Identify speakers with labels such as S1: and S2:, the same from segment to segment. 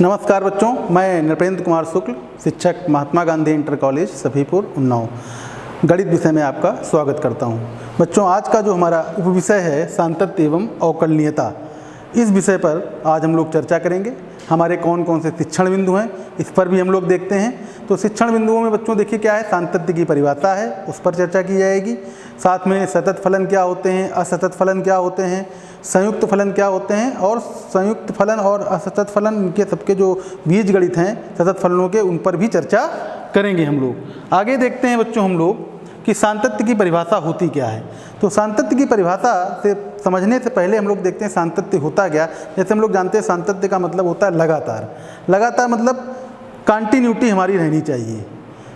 S1: नमस्कार बच्चों, मैं नृपेंद्र कुमार शुक्ल, शिक्षक महात्मा गांधी इंटर कॉलेज सफीपुर उन्नाव, गणित विषय में आपका स्वागत करता हूं। बच्चों, आज का जो हमारा उपविषय है सातत्य एवं अवकलनीयता, इस विषय पर आज हम लोग चर्चा करेंगे। हमारे कौन कौन से शिक्षण बिंदु हैं इस पर भी हम लोग देखते हैं। तो शिक्षण बिंदुओं में बच्चों देखिए क्या है, सातत्य की परिभाषा है, उस पर चर्चा की जाएगी। साथ में सतत फलन क्या होते हैं, असतत फलन क्या होते हैं, संयुक्त फलन क्या होते हैं, और संयुक्त फलन और असतत फलन इनके सबके जो बीजगणित हैं सतत फलनों के, उन पर भी चर्चा करेंगे हम लोग। आगे देखते हैं बच्चों हम लोग कि सातत्य की परिभाषा होती क्या है। तो सातत्य की परिभाषा से समझने से पहले हम लोग देखते हैं सातत्य होता क्या। जैसे हम लोग जानते हैं सातत्य का मतलब होता है लगातार। लगातार मतलब कंटिन्यूटी हमारी रहनी चाहिए।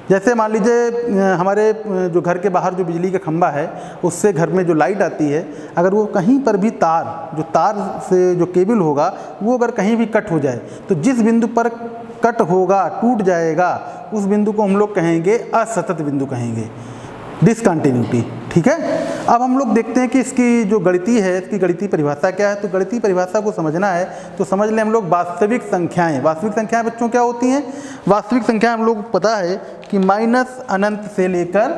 S1: जैसे मान लीजिए हमारे जो घर के बाहर जो बिजली का खंभा है, उससे घर में जो लाइट आती है, अगर वो कहीं पर भी तार से जो केबल होगा वो अगर कहीं भी कट हो जाए, तो जिस बिंदु पर कट होगा, टूट जाएगा, उस बिंदु को हम लोग कहेंगे असतत बिंदु कहेंगे, डिसकंटिन्यूटी। ठीक है। अब हम लोग देखते हैं कि इसकी जो गणितीय है, इसकी गणितीय परिभाषा क्या है। तो गणितीय परिभाषा को समझना है तो समझ लें हम लोग वास्तविक संख्याएं। वास्तविक संख्याएं बच्चों क्या होती हैं? वास्तविक संख्याएं हम लोग पता है कि माइनस अनंत से लेकर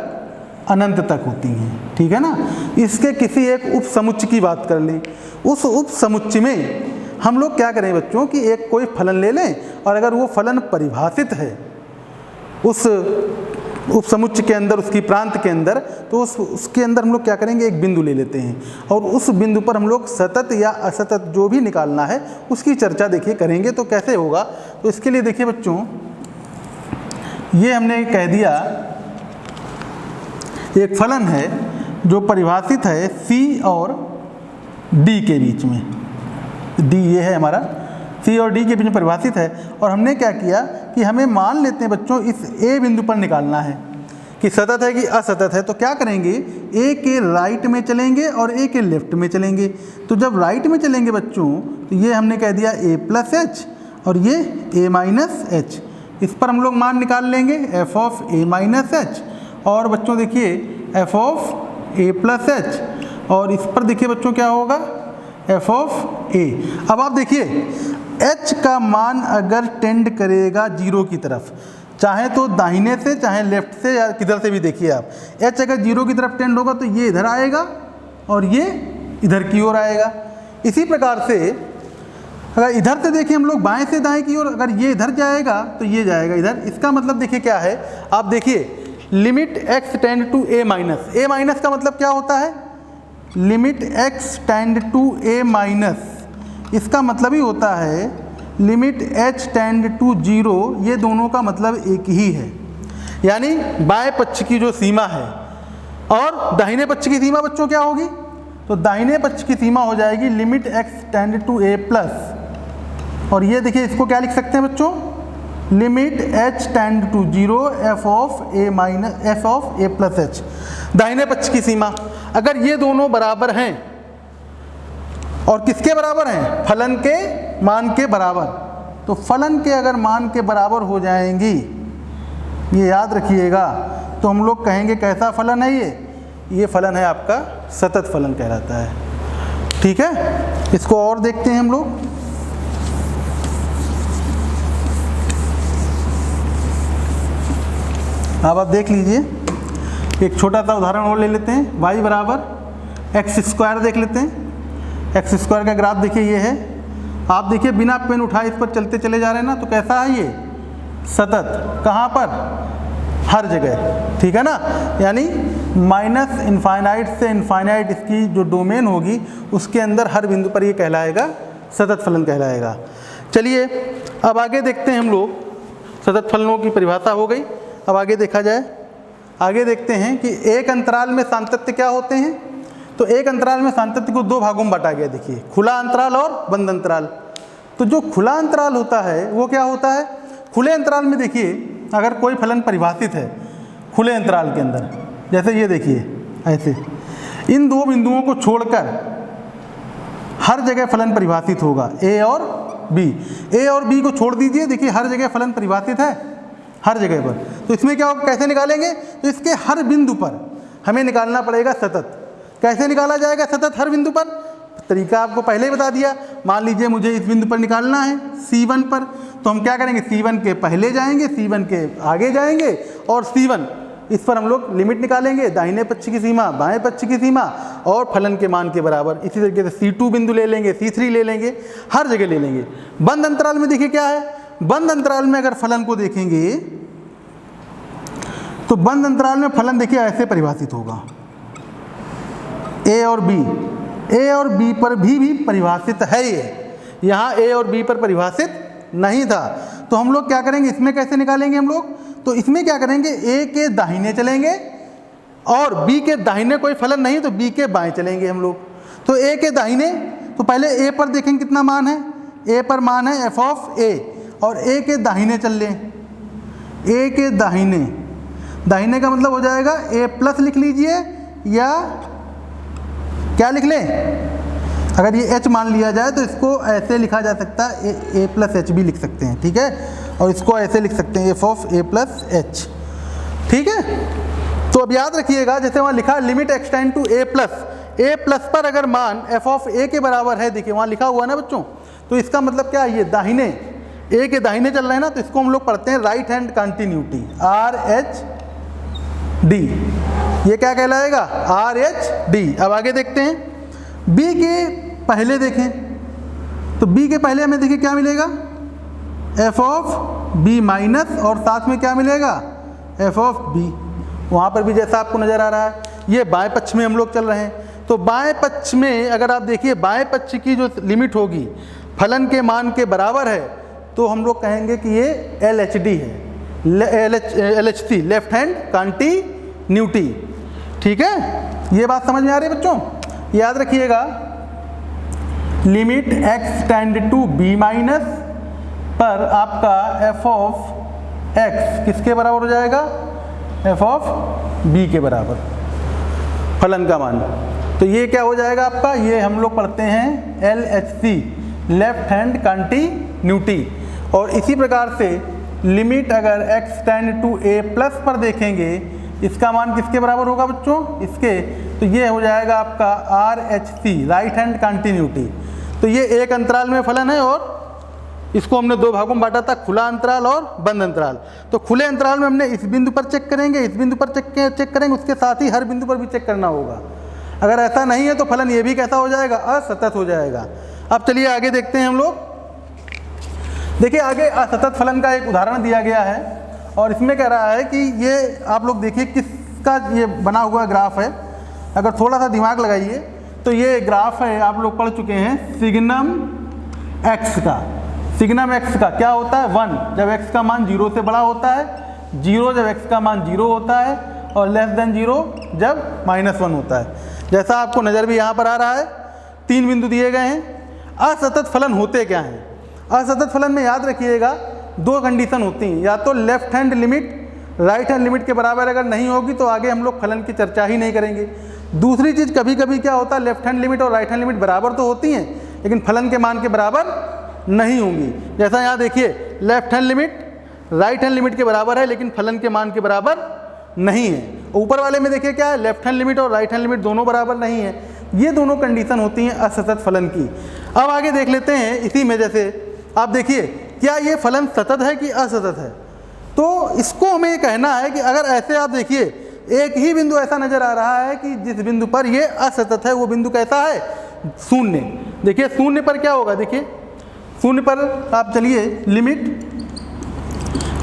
S1: अनंत तक होती हैं। ठीक है ना। इसके किसी एक उप समुच्चय की बात कर लें। उस उप समुच्चय में हम लोग क्या करें बच्चों कि एक कोई फलन ले लें, और अगर वो फलन परिभाषित है उस उप समुच्चय के अंदर, उसकी प्रांत के अंदर, तो उसके अंदर हम लोग क्या करेंगे, एक बिंदु ले लेते हैं, और उस बिंदु पर हम लोग सतत या असतत जो भी निकालना है उसकी चर्चा देखिए करेंगे। तो कैसे होगा, तो इसके लिए देखिए बच्चों, ये हमने कह दिया एक फलन है जो परिभाषित है C और D के बीच में। D ये है हमारा, C और D के बीच में परिभाषित है। और हमने क्या किया कि हमें मान लेते हैं बच्चों इस A बिंदु पर निकालना है कि सतत है कि असतत है। तो क्या करेंगे, A के राइट में चलेंगे और A के लेफ्ट में चलेंगे। तो जब राइट में चलेंगे बच्चों, तो ये हमने कह दिया A प्लस एच और ये A माइनस एच। इस पर हम लोग मान निकाल लेंगे f of A minus H, और बच्चों देखिए f of A plus H, और इस पर देखिए बच्चों क्या होगा, f ऑफ A। अब आप देखिए h का मान अगर टेंड करेगा जीरो की तरफ, चाहे तो दाहिने से चाहे लेफ्ट से या किधर से भी देखिए आप, h अगर जीरो की तरफ टेंड होगा तो ये इधर आएगा और ये इधर की ओर आएगा। इसी प्रकार से अगर इधर से देखिए हम लोग बाएं से दाएं की ओर, अगर ये इधर जाएगा तो ये जाएगा इधर। इसका मतलब देखिए क्या है, आप देखिए limit x tend to a minus. a minus का मतलब क्या होता है, limit x tend to a minus, इसका मतलब ही होता है limit h tend to zero. ये दोनों का मतलब एक ही है, यानी बाएं पक्ष की जो सीमा है और दाहिने पक्ष की सीमा बच्चों क्या होगी, तो दाहिने पक्ष की सीमा हो जाएगी limit x tend to a plus, और ये देखिए इसको क्या लिख सकते हैं बच्चों, limit h tend to zero f of a minus f of a plus h, दाहिने पक्ष की सीमा। अगर ये दोनों बराबर हैं, और किसके बराबर हैं, फलन के मान के बराबर, तो फलन के अगर मान के बराबर हो जाएंगी, ये याद रखिएगा, तो हम लोग कहेंगे कैसा फलन है ये फलन है आपका सतत फलन कहलाता है। ठीक है। इसको और देखते हैं हम लोग। अब आप देख लीजिए, एक छोटा सा उदाहरण और ले लेते हैं। y बराबर एक्स स्क्वायर देख लेते हैं। एक्स स्क्वायर का ग्राफ देखिए ये है। आप देखिए बिना पेन उठाए इस पर चलते चले जा रहे हैं ना, तो कैसा है ये, सतत। कहाँ पर, हर जगह। ठीक है ना। यानी माइनस इनफाइनाइट से इनफाइनाइट इसकी जो डोमेन होगी उसके अंदर हर बिंदु पर ये कहलाएगा सतत फलन कहलाएगा। चलिए अब आगे देखते हैं हम लोग, सतत फलनों की परिभाषा हो गई। अब आगे देखा जाए, आगे देखते हैं कि एक अंतराल में सातत्य क्या होते हैं। तो एक अंतराल में सातत्य को दो भागों में बांटा गया। देखिए खुला अंतराल और बंद अंतराल। तो जो खुला अंतराल होता है वो क्या होता है, खुले अंतराल में देखिए अगर कोई फलन परिभाषित है खुले अंतराल के अंदर, जैसे ये देखिए ऐसे, इन दो बिंदुओं को छोड़कर हर जगह फलन परिभाषित होगा, a और b। a और b को छोड़ दीजिए, देखिए हर जगह फलन परिभाषित है, हर जगह पर। तो इसमें क्या होगा, कैसे निकालेंगे, तो इसके हर बिंदु पर हमें निकालना पड़ेगा सतत। कैसे निकाला जाएगा सतत हर बिंदु पर, तरीका आपको पहले ही बता दिया। मान लीजिए मुझे इस बिंदु पर निकालना है C1 पर, तो हम क्या करेंगे, C1 के पहले जाएंगे, C1 के आगे जाएंगे और C1 इस पर हम लोग लिमिट निकालेंगे, दाहिने पक्ष की सीमा, बाएं पक्ष की सीमा और फलन के मान के बराबर। इसी तरीके से C2 बिंदु ले लेंगे, C3 ले लेंगे, हर जगह ले लेंगे। बंद अंतराल में देखिए क्या है, बंद अंतराल में अगर फलन को देखेंगे तो बंद अंतराल में फलन देखिए ऐसे परिभाषित होगा, A और B पर भी परिभाषित है ये, यहाँ A और B पर परिभाषित नहीं था। तो हम लोग क्या करेंगे, इसमें कैसे निकालेंगे हम लोग, तो इसमें क्या करेंगे, A के दाहिने चलेंगे और B के दाहिने कोई फलन नहीं तो B के बाएं चलेंगे हम लोग। तो A के दाहिने, तो पहले A पर देखेंगे कितना मान है, A पर मान है f ऑफ A और A के दाहिने चल लें, A के दाहिने, दाहिने का मतलब हो जाएगा A प्लस लिख लीजिए या क्या लिख लें, अगर ये h मान लिया जाए तो इसको ऐसे लिखा जा सकता है, a प्लस एच भी लिख सकते हैं, ठीक है, और इसको ऐसे लिख सकते हैं f of a plus H, ठीक है। तो अब याद रखिएगा, जैसे वहाँ लिखा limit x tend to a plus पर अगर मान f ऑफ a के बराबर है, देखिए वहाँ लिखा हुआ है ना बच्चों, तो इसका मतलब क्या है, ये दाहिने a के दाहिने चल रहे हैं ना, तो इसको हम लोग पढ़ते हैं राइट हैंड कंटिन्यूटी, RHD, ये क्या कहलाएगा, RHD। अब आगे देखते हैं, B के पहले देखें, तो B के पहले हमें देखिए क्या मिलेगा, f ऑफ B माइनस और साथ में क्या मिलेगा, f ऑफ B। वहाँ पर भी जैसा आपको नज़र आ रहा है, ये बाएं पक्ष में हम लोग चल रहे हैं, तो बाएं पक्ष में अगर आप देखिए बाएं पक्ष की जो लिमिट होगी फलन के मान के बराबर है, तो हम लोग कहेंगे कि ये LHD है, LHC, लेफ्ट हैंड कंटिन्यूटी, ठीक है। ये बात समझ में आ रही है बच्चों, याद रखिएगा, limit x tend to b minus पर आपका f ऑफ x किसके बराबर हो जाएगा, f ऑफ b के बराबर फलन का मान। तो ये क्या हो जाएगा आपका, ये हम लोग पढ़ते हैं LHC, लेफ्ट हैंड कंटिन्यूटी। और इसी प्रकार से लिमिट अगर x tend to a plus पर देखेंगे, इसका मान किसके बराबर होगा बच्चों, इसके, तो ये हो जाएगा आपका RHC, राइट हैंड कंटिन्यूटी। तो ये एक अंतराल में फलन है और इसको हमने दो भागों में बांटा था, खुला अंतराल और बंद अंतराल। तो खुले अंतराल में हमने इस बिंदु पर चेक करेंगे, इस बिंदु पर चेक करेंगे, उसके साथ ही हर बिंदु पर भी चेक करना होगा। अगर ऐसा नहीं है तो फलन ये भी कैसा हो जाएगा, असतत हो जाएगा। अब चलिए आगे देखते हैं हम लोग। देखिए आगे असतत फलन का एक उदाहरण दिया गया है और इसमें कह रहा है कि ये आप लोग देखिए किसका ये बना हुआ ग्राफ है। अगर थोड़ा सा दिमाग लगाइए तो ये ग्राफ है, आप लोग पढ़ चुके हैं सिग्नम एक्स का। सिग्नम एक्स का क्या होता है, 1 जब एक्स का मान 0 से बड़ा होता है, 0 जब एक्स का मान 0 होता है और लेस देन 0 जब -1 होता है। जैसा आपको नज़र भी यहाँ पर आ रहा है, 3 बिंदु दिए गए हैं। असतत फलन होते क्या हैं, असतत फलन में याद रखिएगा 2 कंडीशन होती हैं, या तो left hand limit right hand limit के बराबर अगर नहीं होगी तो आगे हम लोग फलन की चर्चा ही नहीं करेंगे। दूसरी चीज़ कभी कभी क्या होता है, लेफ्ट हैंड लिमिट और राइट हैंड लिमिट बराबर तो होती हैं लेकिन फलन के मान के बराबर नहीं होंगी। जैसा यहाँ देखिए left hand limit right hand limit के बराबर है लेकिन फलन के मान के बराबर नहीं है। ऊपर वाले में देखिए क्या है, लेफ्ट हैंड लिमिट और राइट हैंड लिमिट दोनों बराबर नहीं है। ये दोनों कंडीशन होती हैं असतत फलन की। अब आगे देख लेते हैं इसी में, जैसे आप देखिए क्या ये फलन सतत है कि असतत है। तो इसको हमें ये कहना है कि अगर ऐसे आप देखिए एक ही बिंदु ऐसा नज़र आ रहा है कि जिस बिंदु पर ये असतत है वो बिंदु कैसा है, शून्य। देखिए शून्य पर क्या होगा, देखिए शून्य पर आप चलिए limit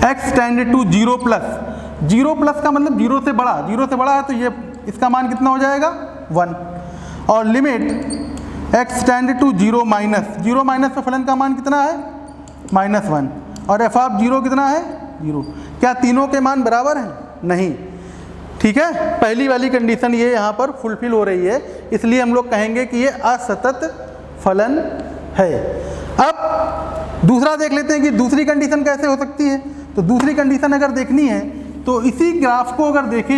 S1: x tend to 0 plus, 0 plus का मतलब 0 से बड़ा, 0 से बड़ा है तो ये इसका मान कितना हो जाएगा 1। और limit x tend to 0 minus, 0 minus पर फलन का मान कितना है -1। और f ऑफ 0 कितना है 0। क्या तीनों के मान बराबर हैं, नहीं। ठीक है, पहली वाली कंडीशन ये यहाँ पर फुलफिल हो रही है, इसलिए हम लोग कहेंगे कि ये असतत फलन है। अब दूसरा देख लेते हैं कि दूसरी कंडीशन कैसे हो सकती है। तो दूसरी कंडीशन अगर देखनी है तो इसी ग्राफ को अगर देखें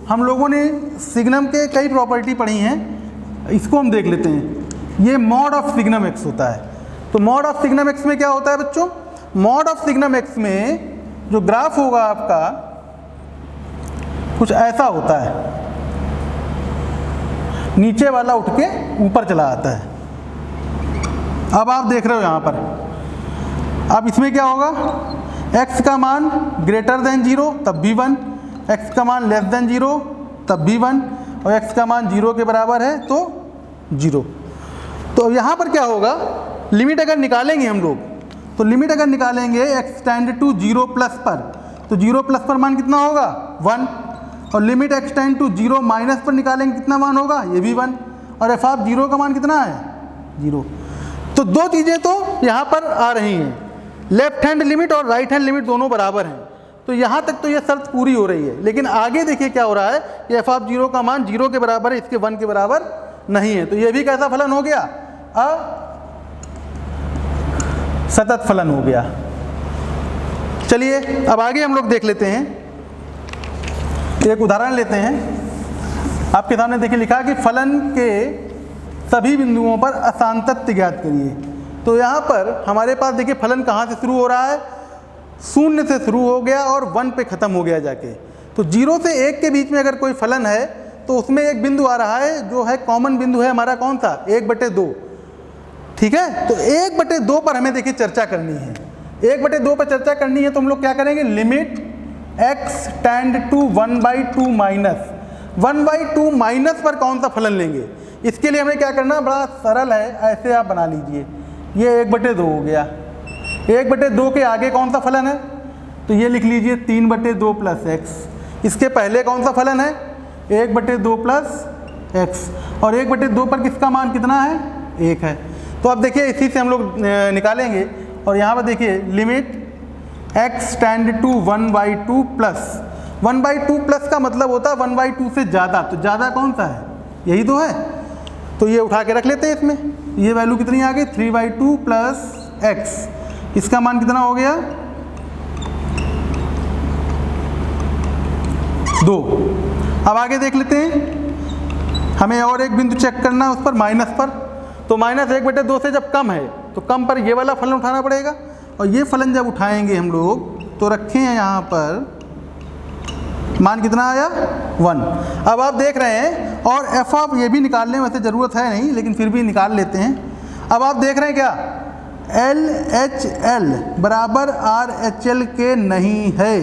S1: हम लोगों ने सिग्नम के कई प्रॉपर्टी पढ़ी हैं, इसको हम देख लेते हैं। ये मॉड ऑफ सिग्नम एक्स होता है। तो मॉड ऑफ सिग्नम एक्स में क्या होता है बच्चों, मॉड ऑफ सिग्नम एक्स में जो ग्राफ होगा आपका कुछ ऐसा होता है, नीचे वाला उठ के ऊपर चला आता है। अब आप देख रहे हो यहाँ पर अब इसमें क्या होगा, x का मान ग्रेटर देन 0 तब भी 1, x का मान लेस देन 0 तब भी 1, और x का मान 0 के बराबर है तो 0। तो यहाँ पर क्या होगा, लिमिट अगर निकालेंगे हम लोग, तो लिमिट अगर निकालेंगे x टेंड टू 0 प्लस पर, तो 0 प्लस पर मान कितना होगा 1, और limit x tend to 0 minus पर निकालेंगे कितना मान होगा, ये भी 1, और f ऑफ 0 का मान कितना है 0। तो दो चीज़ें तो यहाँ पर आ रही हैं, लेफ्ट हैंड लिमिट और राइट हैंड लिमिट दोनों बराबर हैं, तो यहाँ तक तो ये शर्त पूरी हो रही है। लेकिन आगे देखिए क्या हो रहा है, ये एफ ऑफ 0 का मान 0 के बराबर है, इसके 1 के बराबर नहीं है, तो ये भी कैसा फलन हो गया, असतत फलन हो गया। चलिए अब आगे हम लोग देख लेते हैं, एक उदाहरण लेते हैं। आपके सामने देखिए लिखा कि फलन के सभी बिंदुओं पर असांतत्य ज्ञात करिए। तो यहाँ पर हमारे पास देखिए फलन कहाँ से शुरू हो रहा है, 0 से शुरू हो गया और 1 पे ख़त्म हो गया जाके। तो 0 से 1 के बीच में अगर कोई फलन है तो उसमें एक बिंदु आ रहा है जो है कॉमन बिंदु है हमारा, कौन सा, 1/2। ठीक है, तो 1/2 पर हमें देखिए चर्चा करनी है। 1/2 पर चर्चा करनी है तो हम लोग क्या करेंगे, limit x tend to 1/2 minus 1/2 minus पर कौन सा फलन लेंगे। इसके लिए हमें क्या करना, बड़ा सरल है, ऐसे आप बना लीजिए, ये 1/2 हो गया, 1/2 के आगे कौन सा फलन है, तो ये लिख लीजिए 3/2 प्लस x। इसके पहले कौन सा फलन है, 1/2 प्लस x, और 1/2 पर किसका मान कितना है, 1 है। तो अब देखिए इसी से हम लोग निकालेंगे, और यहाँ पर देखिए limit x tend to 1/2 plus 1/2 plus का मतलब होता है 1/2 से ज़्यादा, तो ज़्यादा कौन सा है, यही तो है। तो ये उठा के रख लेते हैं इसमें, ये वैल्यू कितनी आ गई, 3/2 प्लस x, इसका मान कितना हो गया 2। अब आगे देख लेते हैं, हमें और एक बिंदु चेक करना है उस पर, माइनस पर। तो माइनस 1/2 से जब कम है तो कम पर ये वाला फलन उठाना पड़ेगा, और ये फलन जब उठाएंगे हम लोग तो रखे हैं यहाँ पर, मान कितना आया 1। अब आप देख रहे हैं, और एफ ऑफ ये भी निकालने में वैसे ज़रूरत है नहीं लेकिन फिर भी निकाल लेते हैं। अब आप देख रहे हैं क्या, LHL बराबर RHL के नहीं है,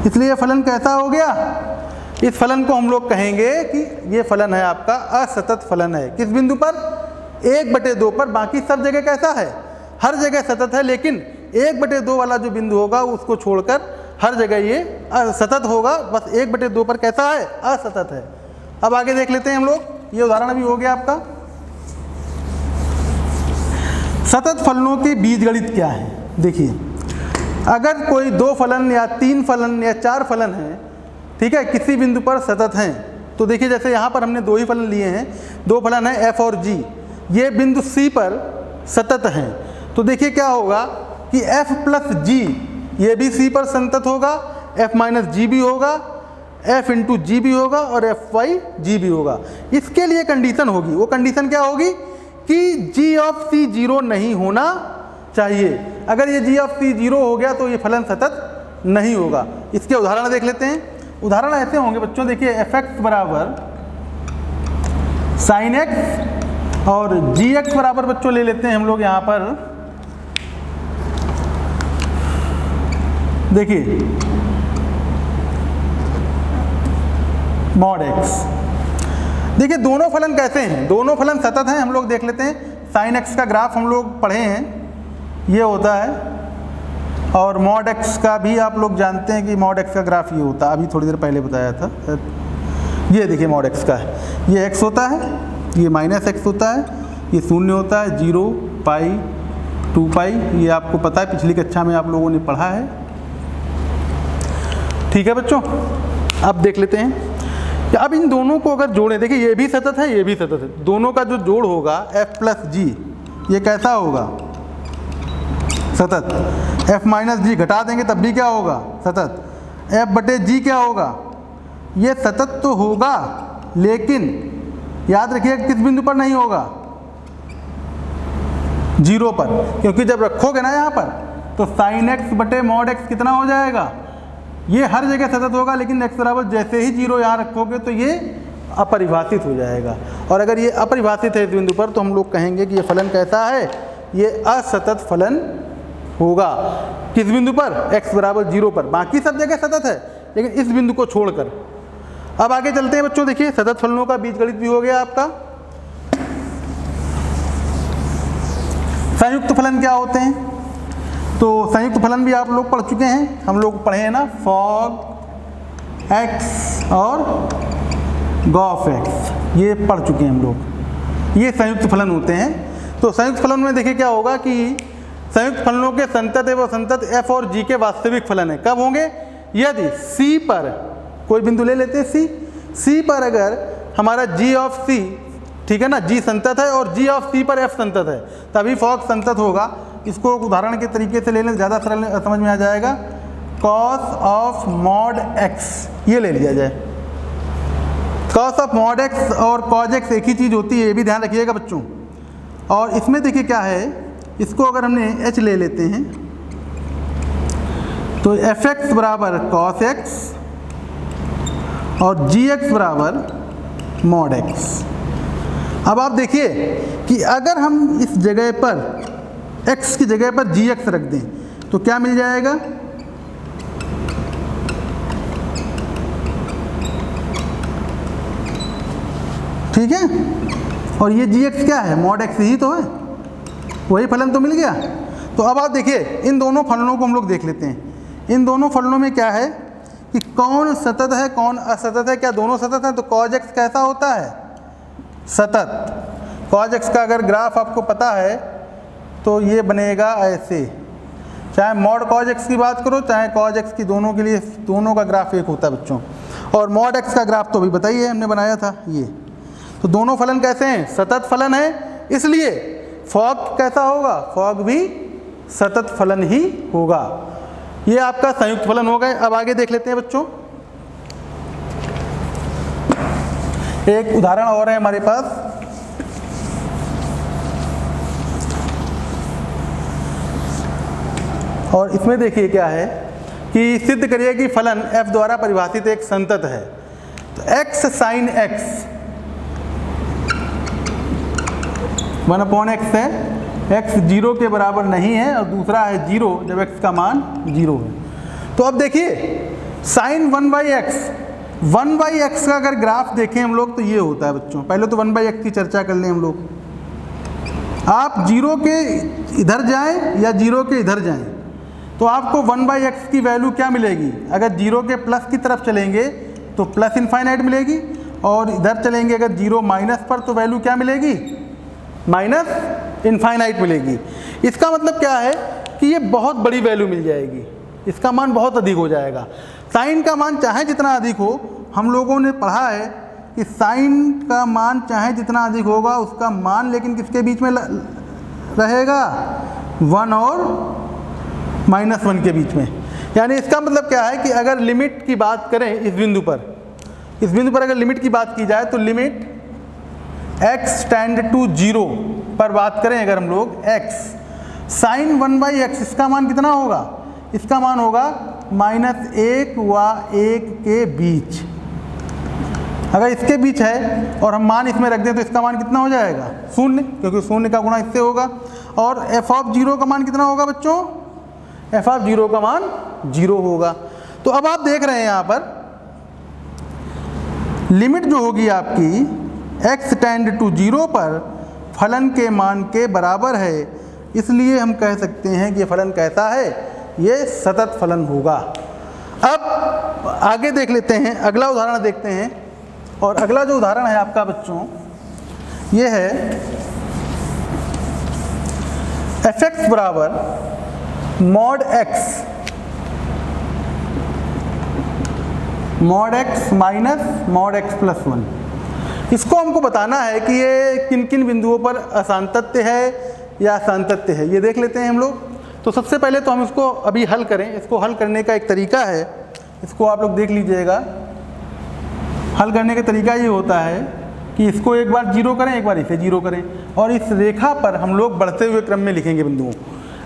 S1: इसलिए फलन कैसा हो गया, इस फलन को हम लोग कहेंगे कि ये फलन है आपका असतत फलन है। किस बिंदु पर, 1/2 पर। बाकी सब जगह कैसा है, हर जगह सतत है, लेकिन 1/2 वाला जो बिंदु होगा उसको छोड़कर हर जगह ये असतत होगा, बस 1/2 पर कैसा है, असतत है। अब आगे देख लेते हैं हम लोग, ये उदाहरण अभी हो गया आपका। सतत फलनों के बीजगणित क्या है, देखिए अगर कोई 2 फलन या 3 फलन या 4 फलन हैं, ठीक है, किसी बिंदु पर सतत हैं, तो देखिए जैसे यहाँ पर हमने 2 ही फलन लिए हैं, 2 फलन हैं f और g, ये बिंदु c पर सतत हैं। तो देखिए क्या होगा कि f प्लस g ये भी c पर संतत होगा, f माइनस g भी होगा, f इंटू g भी होगा, और f वाई g भी होगा। इसके लिए कंडीशन होगी, वो कंडीशन क्या होगी कि g ऑफ c 0 नहीं होना चाहिए। अगर ये g ऑफ c 0 हो गया तो ये फलन सतत नहीं होगा। इसके उदाहरण देख लेते हैं। उदाहरण ऐसे होंगे बच्चों, देखिए f(x) बराबर sin x और gx बराबर बच्चों ले लेते हैं हम लोग यहाँ पर, देखिए mod x। देखिए दोनों फलन कैसे हैं, दोनों फलन सतत हैं। हम लोग देख लेते हैं, sin x का ग्राफ हम लोग पढ़े हैं, ये होता है, और mod x का भी आप लोग जानते हैं कि mod x का ग्राफ ये होता है, अभी थोड़ी देर पहले बताया था। ये देखिए mod x का है, ये x होता है, ये माइनस x होता है, ये 0 होता है, 0, पाई, 2 पाई, ये आपको पता है, पिछली कक्षा में आप लोगों ने पढ़ा है। ठीक है बच्चों, अब देख लेते हैं। अब इन दोनों को अगर जोड़ें, देखिए ये भी सतत है, ये भी सतत है, दोनों का जो जोड़ होगा f प्लस g, ये कैसा होगा, सतत। f माइनस जी घटा देंगे तब भी क्या होगा, सतत। f बटे g क्या होगा, ये सतत तो होगा, लेकिन याद रखिए किस बिंदु पर नहीं होगा, 0 पर, क्योंकि जब रखोगे ना यहाँ पर तो sin x बटे mod x कितना हो जाएगा, ये हर जगह सतत होगा, लेकिन x बराबर जैसे ही 0 यहाँ रखोगे तो ये अपरिभाषित हो जाएगा। और अगर ये अपरिभाषित है इस बिंदु पर तो हम लोग कहेंगे कि ये फलन कैसा है, ये असतत फलन होगा। किस बिंदु पर? x बराबर 0 पर। बाकी सब जगह सतत है लेकिन इस बिंदु को छोड़कर। अब आगे चलते हैं बच्चों, देखिए सतत फलनों का बीजगणित भी हो गया आपका। संयुक्त फलन क्या होते हैं? तो संयुक्त फलन भी आप लोग पढ़ चुके हैं, हम लोग पढ़े हैं ना, फॉग x और गॉफ x, ये पढ़ चुके हैं हम लोग। ये संयुक्त फलन होते हैं। तो संयुक्त फलन में देखिए क्या होगा कि संयुक्त फलनों के संतत एवं असंतत f और g के वास्तविक फलन है। कब होंगे? यदि c पर, कोई बिंदु ले लेते हैं c पर अगर हमारा g ऑफ c, ठीक है ना, g संतत है और g ऑफ c पर f संतत है, तभी फॉग संतत होगा। इसको उदाहरण के तरीके से ले लें, ज़्यादा सरल समझ में आ जाएगा। कॉस ऑफ मॉड x, ये ले लिया जाए। कॉस ऑफ मॉड x और कॉज x एक ही चीज़ होती है, ये भी ध्यान रखिएगा बच्चों। और इसमें देखिए क्या है, इसको अगर हमने h ले लेते हैं तो fx बराबर cos x और gx बराबर mod x। अब आप देखिए कि अगर हम इस जगह पर x की जगह पर gx रख दें तो क्या मिल जाएगा? ठीक है, और ये gx क्या है? mod x ही तो है, वही फलन तो मिल गया। तो अब आप देखिए इन दोनों फलनों को हम लोग देख लेते हैं। इन दोनों फलनों में क्या है कि कौन सतत है कौन असतत है। क्या दोनों सतत हैं? तो cos x कैसा होता है? सतत। cos x का अगर ग्राफ आपको पता है तो ये बनेगा ऐसे, चाहे मॉड cos x की बात करो चाहे cos x की, दोनों के लिए दोनों का ग्राफ एक होता है बच्चों। और mod x का ग्राफ तो अभी बताइए हमने बनाया था ये। तो दोनों फलन कैसे हैं? सतत फलन है, इसलिए फॉग कैसा होगा? फॉग भी सतत फलन ही होगा। ये आपका संयुक्त फलन हो गए। अब आगे देख लेते हैं बच्चों, एक उदाहरण और है हमारे पास। और इसमें देखिए क्या है कि सिद्ध करिए कि फलन f द्वारा परिभाषित एक संतत है। तो x साइन x 1/x है, x 0 के बराबर नहीं है और दूसरा है 0 जब x का मान 0 है। तो अब देखिए साइन 1/x का अगर ग्राफ देखें हम लोग तो ये होता है बच्चों। पहले तो 1/x की चर्चा कर लें हम लोग। आप 0 के इधर जाएं या 0 के इधर जाएं तो आपको 1/x की वैल्यू क्या मिलेगी? अगर 0 के प्लस की तरफ चलेंगे तो प्लस इनफाइनाइट मिलेगी, और इधर चलेंगे अगर 0 माइनस पर तो वैल्यू क्या मिलेगी? माइनस इनफाइनाइट मिलेगी। इसका मतलब क्या है कि ये बहुत बड़ी वैल्यू मिल जाएगी, इसका मान बहुत अधिक हो जाएगा। साइन का मान चाहे जितना अधिक हो, हम लोगों ने पढ़ा है कि साइन का मान चाहे जितना अधिक होगा उसका मान लेकिन किसके बीच में रहेगा? 1 और -1 के बीच में। यानी इसका मतलब क्या है कि अगर लिमिट की बात करें इस बिंदु पर अगर लिमिट की बात की जाए तो लिमिट x टेंड टू 0 पर बात करें अगर हम लोग, x साइन 1/x इसका मान कितना होगा? इसका मान होगा -1 व 1 के बीच। अगर इसके बीच है और हम मान इसमें रख दें तो इसका मान कितना हो जाएगा? 0, क्योंकि 0 का गुणा इससे होगा। और f(0) का मान कितना होगा बच्चों? f(0) का मान 0 होगा। तो अब आप देख रहे हैं यहाँ पर लिमिट जो होगी आपकी x टेंड टू 0 पर फलन के मान के बराबर है, इसलिए हम कह सकते हैं कि ये फलन कैसा है? ये सतत फलन होगा। अब आगे देख लेते हैं, अगला उदाहरण देखते हैं। और अगला जो उदाहरण है आपका बच्चों ये है fx बराबर mod x minus mod x plus 1। इसको हमको बताना है कि ये किन किन बिंदुओं पर असांतत्य है या सातत्य है, ये देख लेते हैं हम लोग। तो सबसे पहले तो हम इसको अभी हल करें। इसको हल करने का एक तरीका है, इसको आप लोग देख लीजिएगा। हल करने का तरीका ये होता है कि इसको एक बार 0 करें, एक बार इसे 0 करें, और इस रेखा पर हम लोग बढ़ते हुए क्रम में लिखेंगे बिंदुओं।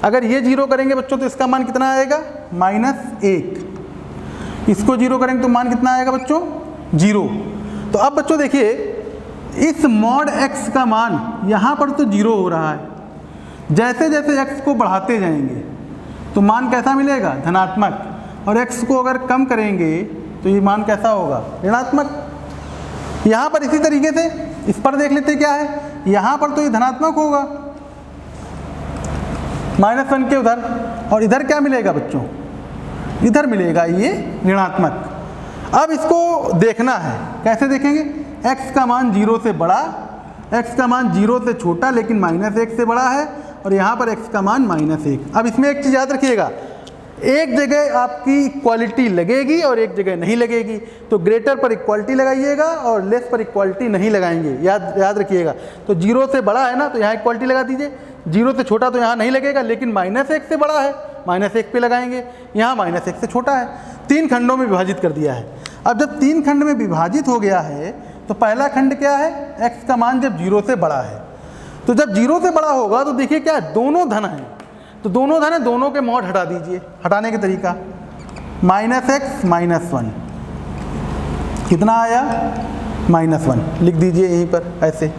S1: अगर ये 0 करेंगे बच्चों तो इसका मान कितना आएगा? -1। इसको 0 करेंगे तो मान कितना आएगा बच्चों? 0। तो अब बच्चों देखिए इस मॉड x का मान यहाँ पर तो 0 हो रहा है, जैसे जैसे x को बढ़ाते जाएंगे तो मान कैसा मिलेगा, धनात्मक, और x को अगर कम करेंगे तो ये मान कैसा होगा, ऋणात्मक। यहाँ पर इसी तरीके से इस पर देख लेते क्या है, यहाँ पर तो ये धनात्मक होगा -1 के उधर, और इधर क्या मिलेगा बच्चों, इधर मिलेगा ये ऋणात्मक। अब इसको देखना है, कैसे देखेंगे, x का मान 0 से बड़ा, x का मान 0 से छोटा लेकिन -1 से बड़ा है, और यहाँ पर x का मान -1। अब इसमें एक चीज़ याद रखिएगा, एक जगह आपकी इक्वालिटी लगेगी और एक जगह नहीं लगेगी, तो ग्रेटर पर इक्वालिटी लगाइएगा और लेस पर इक्वालिटी नहीं लगाएंगे, याद रखिएगा। तो 0 से बड़ा है ना तो यहाँ इक्वालिटी लगा दीजिए, 0 से छोटा तो यहाँ नहीं लगेगा, लेकिन -1 से बड़ा है -1 पे लगाएंगे, यहाँ -1 से छोटा है। 3 खंडों में विभाजित कर दिया है। अब जब 3 खंड में विभाजित हो गया है तो पहला खंड क्या है, x का मान जब 0 से बड़ा है, तो जब 0 से बड़ा होगा तो देखिए क्या है, दोनों धन हैं, तो दोनों धन है, दोनों के मॉड हटा दीजिए। हटाने का तरीका -x -1 कितना आया, -1 लिख दीजिए यहीं पर ऐसे।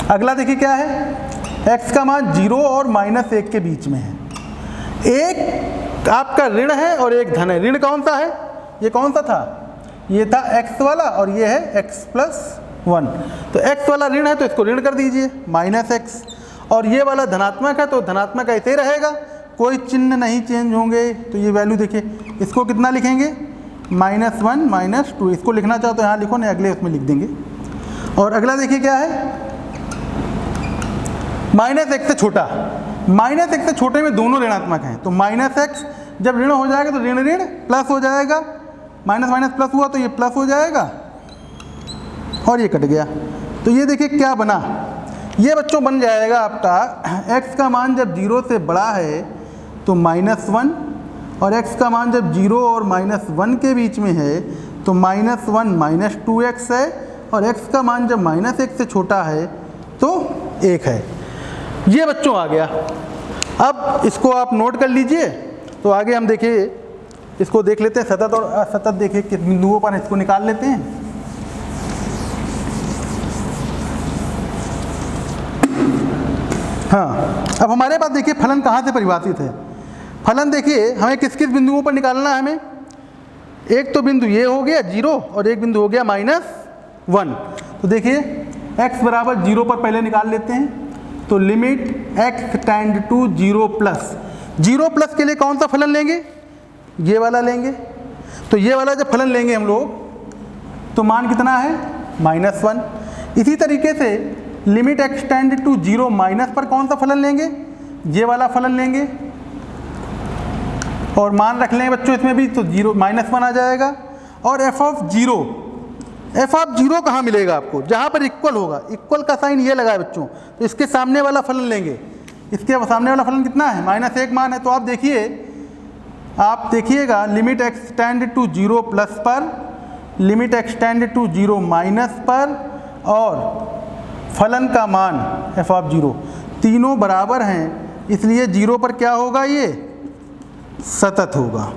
S1: अगला देखिए क्या है, x का मान 0 और -1 के बीच में है, एक आपका ऋण है और एक धन है। ऋण कौन सा है, ये कौन सा था, ये था x वाला, और ये है x + 1, तो x वाला ऋण है तो इसको ऋण कर दीजिए -x, और ये वाला धनात्मक है तो धनात्मक ऐसे ही रहेगा, कोई चिन्ह नहीं चेंज होंगे। तो ये वैल्यू देखिए, इसको कितना लिखेंगे, -1 -2, इसको लिखना चाहो तो यहाँ लिखो, नहीं अगले उसमें लिख देंगे। और अगला देखिए क्या है, -1 से छोटा, -1 से छोटे में दोनों ऋणात्मक हैं, तो -x जब ऋण हो जाएगा तो ऋण ऋण प्लस हो जाएगा, माइनस प्लस हुआ तो ये प्लस हो जाएगा, और ये कट गया। तो ये देखिए क्या बना, ये बच्चों बन जाएगा आपका x का मान जब 0 से बड़ा है तो -1, और x का मान जब 0 और -1 के बीच में है तो -1 -2x है, और x का मान जब -1 से छोटा है तो 1 है। ये बच्चों आ गया। अब इसको आप नोट कर लीजिए। तो आगे हम देखिए, इसको देख लेते हैं, सतत और असतत देखिए किस बिंदुओं पर इसको निकाल लेते हैं। हाँ, अब हमारे पास देखिए फलन कहाँ से परिभाषित है। फलन देखिए हमें किस किस बिंदुओं पर निकालना है हमें, एक तो बिंदु ये हो गया 0 और एक बिंदु हो गया -1। तो देखिए x बराबर 0 पर पहले निकाल लेते हैं, तो लिमिट x टेंड टू 0+। के लिए कौन सा फलन लेंगे, ये वाला लेंगे। तो ये वाला जब फलन लेंगे हम लोग तो मान कितना है, -1। इसी तरीके से limit x tend to 0 minus पर कौन सा फलन लेंगे, ये वाला फलन लेंगे, और मान रख लेंगे बच्चों इसमें भी, तो 0 -1 आ जाएगा। और f ऑफ 0 कहाँ मिलेगा आपको, जहाँ पर इक्वल होगा, इक्वल का साइन ये लगा है बच्चों, तो इसके सामने वाला फलन लेंगे। इसके सामने वाला फलन कितना है, -1 मान है। तो आप देखिएगा limit x tend to 0 plus पर, limit x tend to 0 minus पर, और फलन का मान f ऑफ 0, तीनों बराबर हैं, इसलिए 0 पर क्या होगा, ये सतत होगा।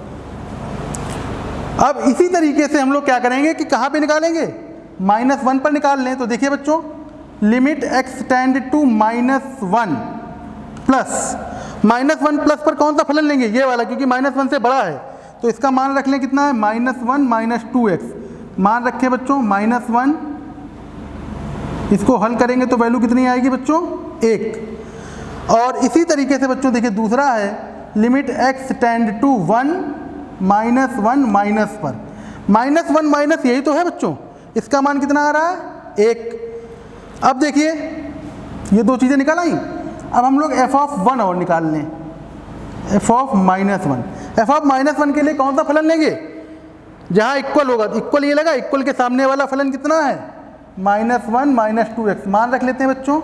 S1: अब इसी तरीके से हम लोग क्या करेंगे कि कहाँ पे निकालेंगे, -1 पर निकाल लें। तो देखिए बच्चों, limit x tend to -1 plus, -1 plus पर कौन सा फलन लेंगे, ये वाला, क्योंकि -1 से बड़ा है, तो इसका मान रख लें कितना है, -1 -2x। मान रखें बच्चों -1, इसको हल करेंगे तो वैल्यू कितनी आएगी बच्चों, 1। और इसी तरीके से बच्चों देखिए दूसरा है limit x tend to 1 -1 minus पर, -1 माइनस यही तो है बच्चों, इसका मान कितना आ रहा है, 1। अब देखिए ये दो चीज़ें निकाल आई। अब हम लोग f ऑफ 1 और निकाल लें, f ऑफ -1। f ऑफ -1 के लिए कौन सा फलन लेंगे, जहाँ इक्वल होगा, इक्वल ये लगा, इक्वल के सामने वाला फलन कितना है, -1 -2x। मान रख लेते हैं बच्चों।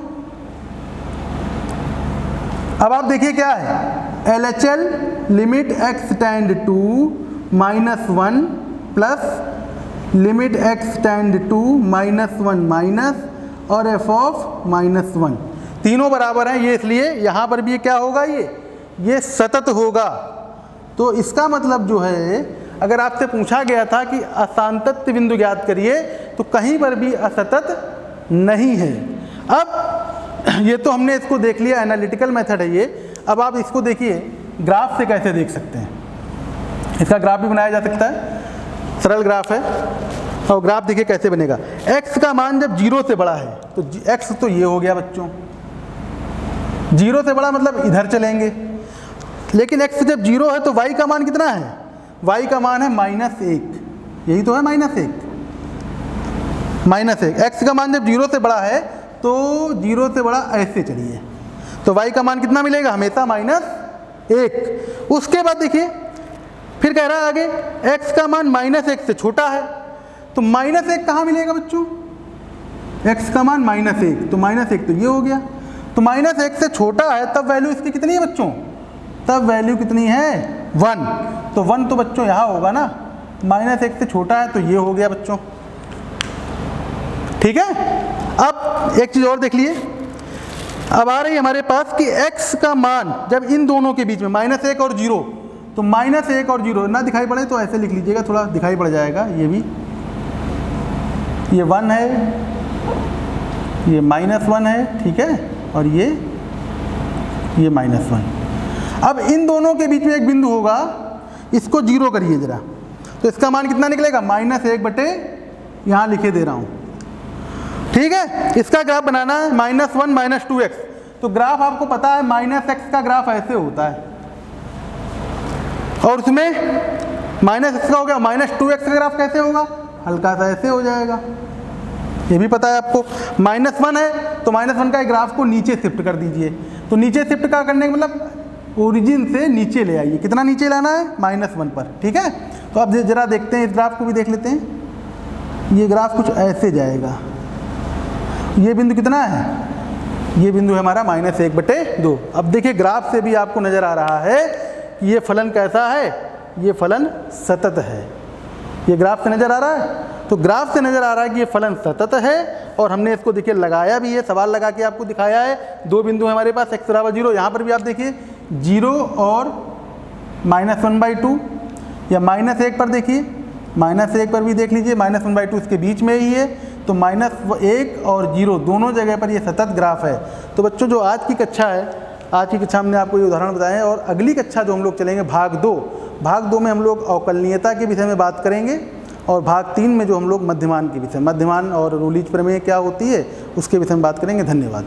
S1: अब आप देखिए क्या है, LHL limit x tend to -1 plus limit x tend to -1 minus और f ऑफ -1, तीनों बराबर हैं। ये इसलिए यहाँ पर भी क्या होगा, ये सतत होगा। तो इसका मतलब जो है, अगर आपसे पूछा गया था कि असांतत्य बिंदु ज्ञात करिए, तो कहीं पर भी असतत नहीं है। अब ये तो हमने इसको देख लिया, एनालिटिकल मेथड है ये। अब आप इसको देखिए ग्राफ से कैसे देख सकते हैं। इसका ग्राफ भी बनाया जा सकता है, सरल ग्राफ है। और ग्राफ देखिए कैसे बनेगा। x का मान जब 0 से बड़ा है तो x तो ये हो गया बच्चों, 0 से बड़ा मतलब इधर चलेंगे। लेकिन x जब 0 है तो y का मान कितना है, y का मान है -1, यही तो है -1। x का मान जब 0 से बड़ा है तो 0 से बड़ा ऐसे चलिए, तो y का मान कितना मिलेगा, हमेशा -1। उसके बाद देखिए फिर कह रहा है आगे x का मान -1 से छोटा है, तो -1 कहाँ मिलेगा बच्चों, x का मान -1, तो -1 तो ये हो गया। तो -1 से छोटा है तब वैल्यू इसकी कितनी है बच्चों, तब वैल्यू कितनी है 1। तो 1 तो बच्चों यहाँ होगा ना, -1 से छोटा है तो ये हो गया बच्चों। ठीक है। अब एक चीज़ और देख लिए, अब आ रही है हमारे पास कि x का मान जब इन दोनों के बीच में -1 और 0, तो -1 और 0 ना दिखाई पड़े तो ऐसे लिख लीजिएगा, थोड़ा दिखाई पड़ जाएगा। ये भी ये 1 है, ये -1 है, ठीक है, और ये -1। अब इन दोनों के बीच में एक बिंदु होगा, इसको 0 करिए जरा, तो इसका मान कितना निकलेगा, -1 बटे यहाँ लिखे दे रहा हूँ। ठीक है। इसका ग्राफ बनाना है -1 -2x, तो ग्राफ आपको पता है -x का ग्राफ ऐसे होता है, और उसमें -x का हो गया, -2x का ग्राफ कैसे होगा, हल्का सा ऐसे हो जाएगा, ये भी पता है आपको। -1 है तो -1 का ग्राफ को नीचे शिफ्ट कर दीजिए, तो नीचे शिफ्ट का करने का मतलब ओरिजिन से नीचे ले आइए, कितना नीचे लाना है, -1 पर। ठीक है। तो अब जरा देखते हैं, इस ग्राफ को भी देख लेते हैं। ये ग्राफ कुछ ऐसे जाएगा, ये बिंदु कितना है, ये बिंदु है हमारा -1/2। अब देखिए ग्राफ से भी आपको नज़र आ रहा है कि ये फलन कैसा है, ये फलन सतत है। ये ग्राफ से नज़र आ रहा है, तो ग्राफ से नज़र आ रहा है कि ये फलन सतत है, और हमने इसको देखिए लगाया भी है, सवाल लगा के आपको दिखाया है। दो बिंदु है हमारे पास, x = 0, यहाँ पर भी आप देखिए 0 और -1/2, या -1 पर देखिए, -1 पर भी देख लीजिए, -1/2 इसके बीच में ही है, तो -1 और 0 दोनों जगह पर ये सतत ग्राफ है। तो बच्चों जो आज की कक्षा है, आज की कक्षा हमने आपको ये उदाहरण बताए हैं, और अगली कक्षा जो हम लोग चलेंगे भाग 2 में हम लोग अवकलनीयता के विषय में बात करेंगे, और भाग 3 में जो हम लोग मध्यमान के विषय, मध्यमान और रूलीज प्रमेय क्या होती है उसके विषय में बात करेंगे। धन्यवाद।